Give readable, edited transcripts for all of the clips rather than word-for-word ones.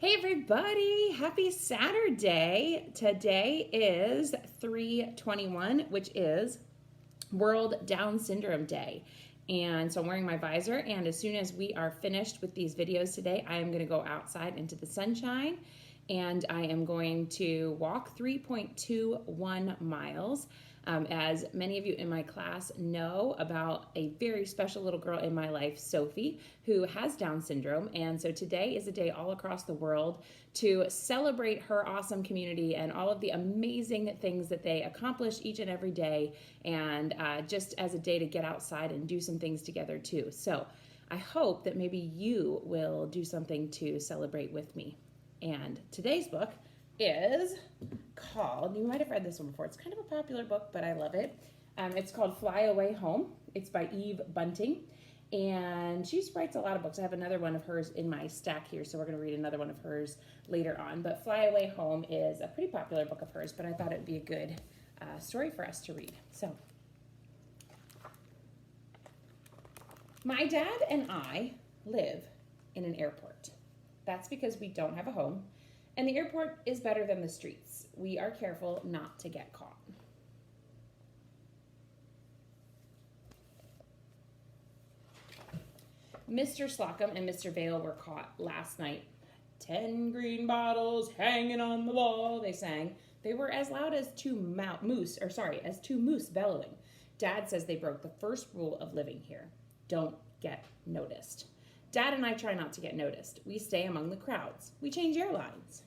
Hey everybody, happy Saturday. Today is 3/21, which is World Down Syndrome Day. And so I'm wearing my visor, and as soon as we are finished with these videos today, I am going to go outside into the sunshine and I am going to walk 3.21 miles. As many of you in my class know about a very special little girl in my life, Sophie, who has Down syndrome. And so today is a day all across the world to celebrate her awesome community and all of the amazing things that they accomplish each and every day, and just as a day to get outside and do some things together too. So I hope that maybe you will do something to celebrate with me. And today's book is called, you might have read this one before, it's kind of a popular book, but I love it. It's called Fly Away Home. It's by Eve Bunting, and she writes a lot of books. I have another one of hers in my stack here, so we're going to read another one of hers later on. But Fly Away Home is a pretty popular book of hers, but I thought it would be a good story for us to read. So, my dad and I live in an airport. That's because we don't have a home, and the airport is better than the streets. We are careful not to get caught. Mr. Slocum and Mr. Vale were caught last night. 10 green bottles hanging on the wall, they sang. They were as loud as two moose bellowing. Dad says they broke the first rule of living here. Don't get noticed. Dad and I try not to get noticed. We stay among the crowds. We change airlines.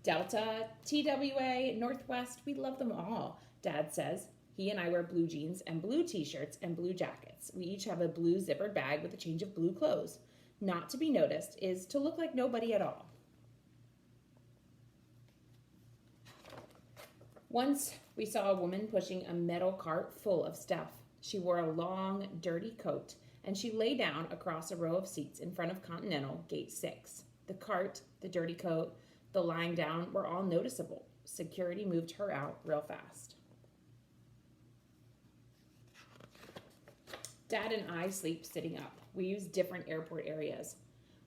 Delta, TWA, Northwest, we love them all, Dad says. He and I wear blue jeans and blue t-shirts and blue jackets. We each have a blue zippered bag with a change of blue clothes. Not to be noticed is to look like nobody at all. Once we saw a woman pushing a metal cart full of stuff. She wore a long, dirty coat, and she lay down across a row of seats in front of Continental, Gate 6. The cart, the dirty coat, the lying down were all noticeable. Security moved her out real fast. Dad and I sleep sitting up. We use different airport areas.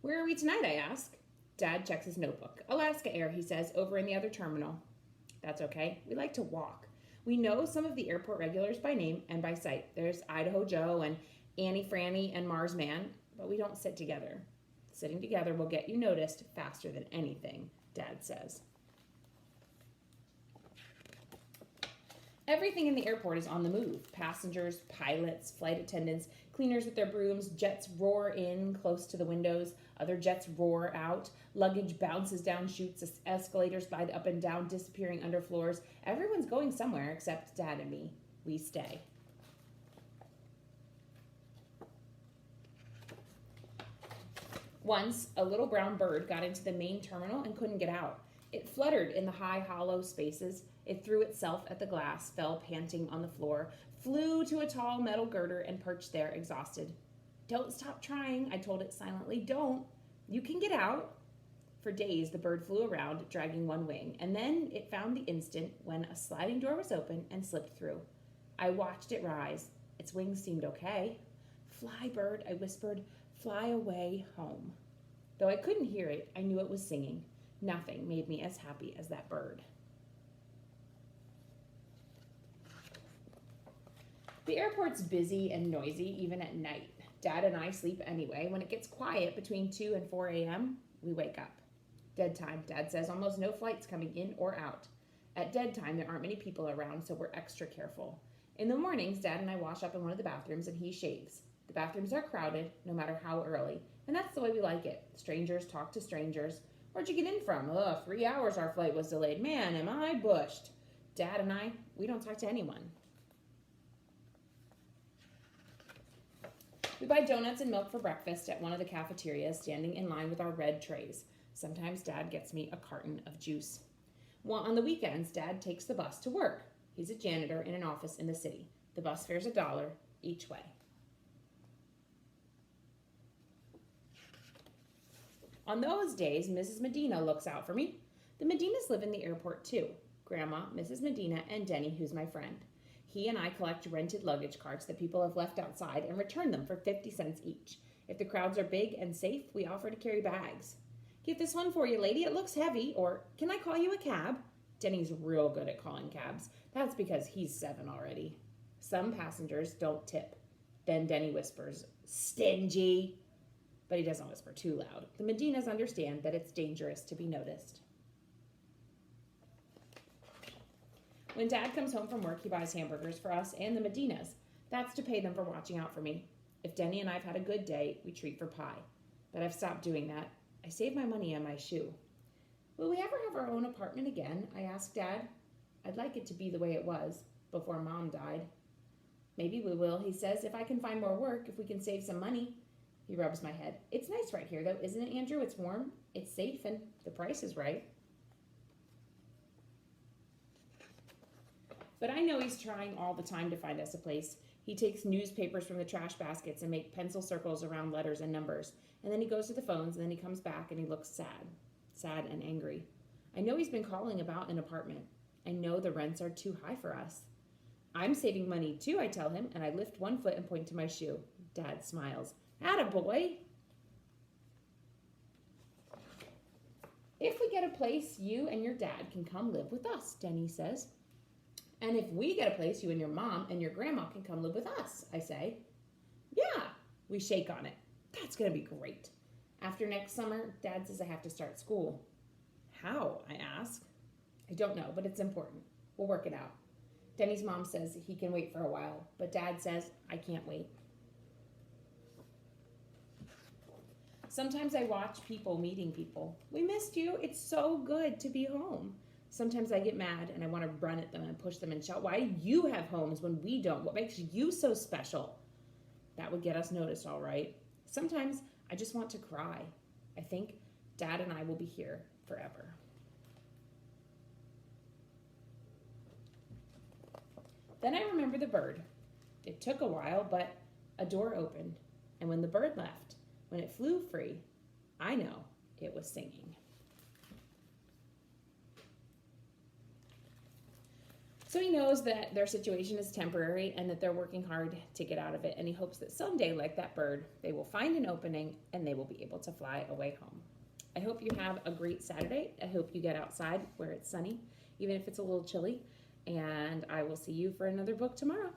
Where are we tonight, I ask. Dad checks his notebook. Alaska Air, he says, over in the other terminal. That's okay. We like to walk. We know some of the airport regulars by name and by sight. There's Idaho Joe and Annie Franny and Mars Man, but we don't sit together. Sitting together will get you noticed faster than anything, Dad says. Everything in the airport is on the move. Passengers, pilots, flight attendants, cleaners with their brooms, jets roar in close to the windows, other jets roar out, luggage bounces down chutes, escalators slide up and down, disappearing under floors. Everyone's going somewhere except Dad and me. We stay. Once, a little brown bird got into the main terminal and couldn't get out. It fluttered in the high, hollow spaces. It threw itself at the glass, fell panting on the floor, flew to a tall metal girder, and perched there, exhausted. Don't stop trying, I told it silently. Don't. You can get out. For days, the bird flew around, dragging one wing, and then it found the instant when a sliding door was open and slipped through. I watched it rise. Its wings seemed okay. Fly, bird, I whispered. Fly away home. Though I couldn't hear it, I knew it was singing. Nothing made me as happy as that bird. The airport's busy and noisy even at night. Dad and I sleep anyway. When it gets quiet between 2 and 4 a.m., we wake up. Dead time, Dad says, almost no flights coming in or out. At dead time, there aren't many people around, so we're extra careful. In the mornings, Dad and I wash up in one of the bathrooms and he shaves. The bathrooms are crowded, no matter how early, and that's the way we like it. Strangers talk to strangers. Where'd you get in from? 3 hours our flight was delayed. Man, am I bushed. Dad and I, we don't talk to anyone. We buy donuts and milk for breakfast at one of the cafeterias, standing in line with our red trays. Sometimes Dad gets me a carton of juice. On the weekends, Dad takes the bus to work. He's a janitor in an office in the city. The bus fares $1 each way. On those days, Mrs. Medina looks out for me. The Medinas live in the airport too. Grandma, Mrs. Medina, and Denny, who's my friend. He and I collect rented luggage carts that people have left outside and return them for 50 cents each. If the crowds are big and safe, we offer to carry bags. Get this one for you, lady. It looks heavy. Or, can I call you a cab? Denny's real good at calling cabs. That's because he's 7 already. Some passengers don't tip. Then Denny whispers, stingy. But he doesn't whisper too loud. The Medinas understand that it's dangerous to be noticed. When Dad comes home from work, he buys hamburgers for us and the Medinas. That's to pay them for watching out for me. If Denny and I have had a good day, we treat for pie. But I've stopped doing that. I save my money on my shoe. Will we ever have our own apartment again? I asked Dad. I'd like it to be the way it was, before Mom died. Maybe we will, he says, if I can find more work, if we can save some money. He rubs my head. It's nice right here, though, isn't it, Andrew? It's warm, it's safe, and the price is right. But I know he's trying all the time to find us a place. He takes newspapers from the trash baskets and makes pencil circles around letters and numbers. And then he goes to the phones, and then he comes back, and he looks sad and angry. I know he's been calling about an apartment. I know the rents are too high for us. I'm saving money, too, I tell him, and I lift one foot and point to my shoe. Dad smiles. Attaboy. If we get a place, you and your dad can come live with us, Denny says. And if we get a place, you and your mom and your grandma can come live with us, I say. Yeah, we shake on it. That's going to be great. After next summer, Dad says I have to start school. How, I ask. I don't know, but it's important. We'll work it out. Denny's mom says he can wait for a while, but Dad says I can't wait. Sometimes I watch people meeting people. We missed you. It's so good to be home. Sometimes I get mad and I want to run at them and push them and shout, why do you have homes when we don't? What makes you so special? That would get us noticed, all right. Sometimes I just want to cry. I think Dad and I will be here forever. Then I remember the bird. It took a while, but a door opened. And when the bird left, when it flew free, I know it was singing. So he knows that their situation is temporary and that they're working hard to get out of it. And he hopes that someday, like that bird, they will find an opening and they will be able to fly away home. I hope you have a great Saturday. I hope you get outside where it's sunny, even if it's a little chilly. And I will see you for another book tomorrow.